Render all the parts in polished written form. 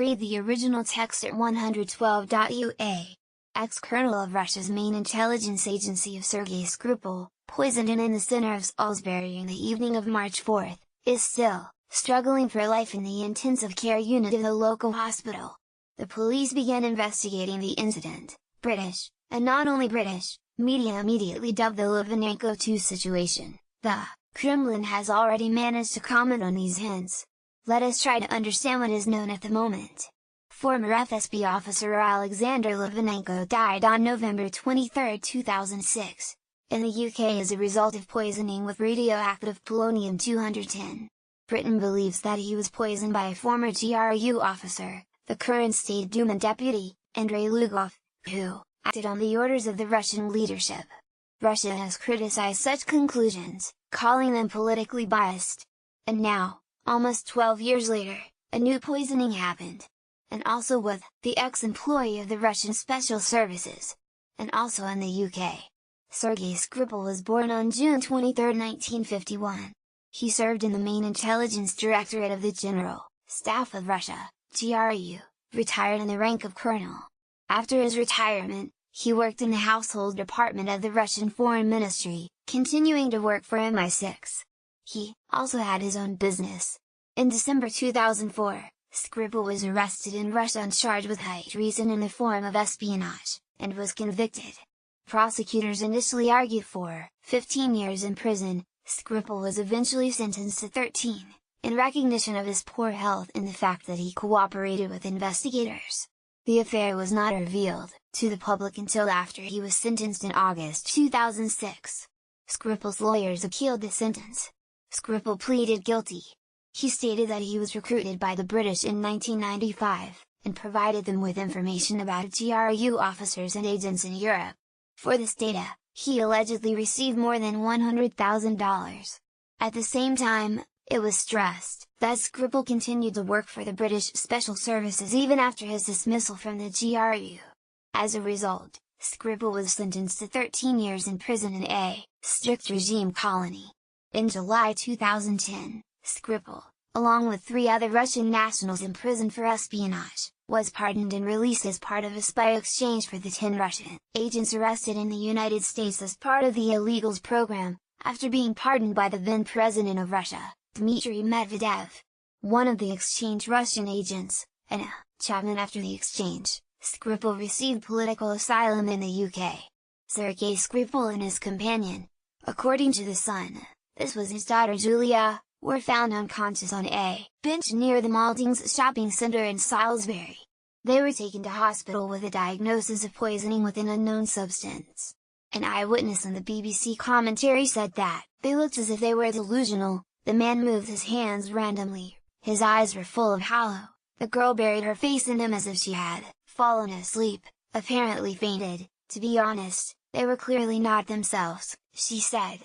Read the original text at 112.ua. Ex-colonel of Russia's main intelligence agency of Sergei Skripal, poisoned in the center of Salisbury in the evening of March 4, is still struggling for life in the intensive care unit of the local hospital. The police began investigating the incident. British, and not only British, media immediately dubbed the Litvinenko II situation. The Kremlin has already managed to comment on these hints. Let us try to understand what is known at the moment. Former FSB officer Alexander Litvinenko died on November 23, 2006, in the UK as a result of poisoning with radioactive polonium-210. Britain believes that he was poisoned by a former GRU officer, the current State Duma deputy, Andrei Lugov, who acted on the orders of the Russian leadership. Russia has criticized such conclusions, calling them politically biased. And now, almost 12 years later, a new poisoning happened. And also with the ex-employee of the Russian Special Services. And also in the UK. Sergei Skripal was born on June 23, 1951. He served in the main intelligence directorate of the General Staff of Russia, GRU, retired in the rank of colonel. After his retirement, he worked in the household department of the Russian Foreign Ministry, continuing to work for MI6. He also had his own business. In December 2004, Skripal was arrested in Russia and charged with high treason in the form of espionage, and was convicted. Prosecutors initially argued for 15 years in prison. Skripal was eventually sentenced to 13, in recognition of his poor health and the fact that he cooperated with investigators. The affair was not revealed to the public until after he was sentenced in August 2006. Skripal's lawyers appealed the sentence. Skripal pleaded guilty. He stated that he was recruited by the British in 1995, and provided them with information about GRU officers and agents in Europe. For this data, he allegedly received more than $100,000. At the same time, it was stressed that Skripal continued to work for the British Special Services even after his dismissal from the GRU. As a result, Skripal was sentenced to 13 years in prison in a strict regime colony. In July 2010, Skripal, along with 3 other Russian nationals imprisoned for espionage, was pardoned and released as part of a spy exchange for the 10 Russian agents arrested in the United States as part of the illegals program, after being pardoned by the then President of Russia, Dmitry Medvedev. One of the exchanged Russian agents, Anna Chapman. After the exchange, Skripal received political asylum in the UK. Sergei Skripal and his companion, according to The Sun, this was his daughter Julia, were found unconscious on a bench near the Maltings shopping centre in Salisbury. They were taken to hospital with a diagnosis of poisoning with an unknown substance. An eyewitness in the BBC commentary said that, they looked as if they were delusional. The man moved his hands randomly, his eyes were full of hollow, the girl buried her face in them as if she had fallen asleep, apparently fainted. To be honest, they were clearly not themselves, she said.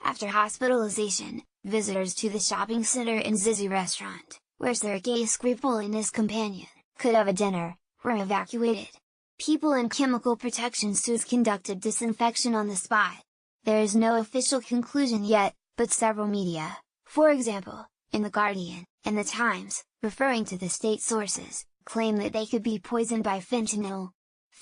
After hospitalization, visitors to the shopping center and Zizi restaurant, where Sergei Skripal and his companion could have a dinner, were evacuated. People in chemical protection suits conducted disinfection on the spot. There is no official conclusion yet, but several media, for example, in The Guardian, and The Times, referring to the state sources, claim that they could be poisoned by fentanyl.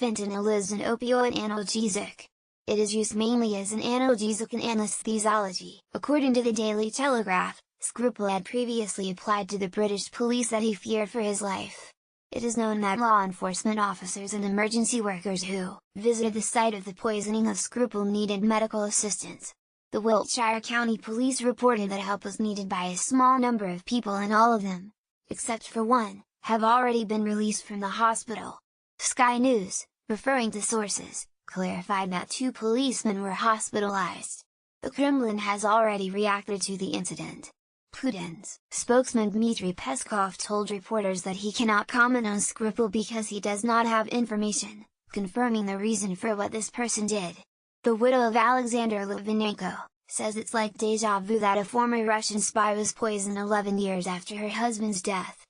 Fentanyl is an opioid analgesic. It is used mainly as an analgesic in anesthesiology. According to the Daily Telegraph, Skripal had previously applied to the British police that he feared for his life. It is known that law enforcement officers and emergency workers who visited the site of the poisoning of Skripal needed medical assistance. The Wiltshire County Police reported that help was needed by a small number of people, and all of them, except for one, have already been released from the hospital. Sky News, referring to sources, clarified that 2 policemen were hospitalized. The Kremlin has already reacted to the incident. Putin's spokesman Dmitry Peskov told reporters that he cannot comment on Skripal because he does not have information, confirming the reason for what this person did. The widow of Alexander Litvinenko says it's like deja vu that a former Russian spy was poisoned 11 years after her husband's death.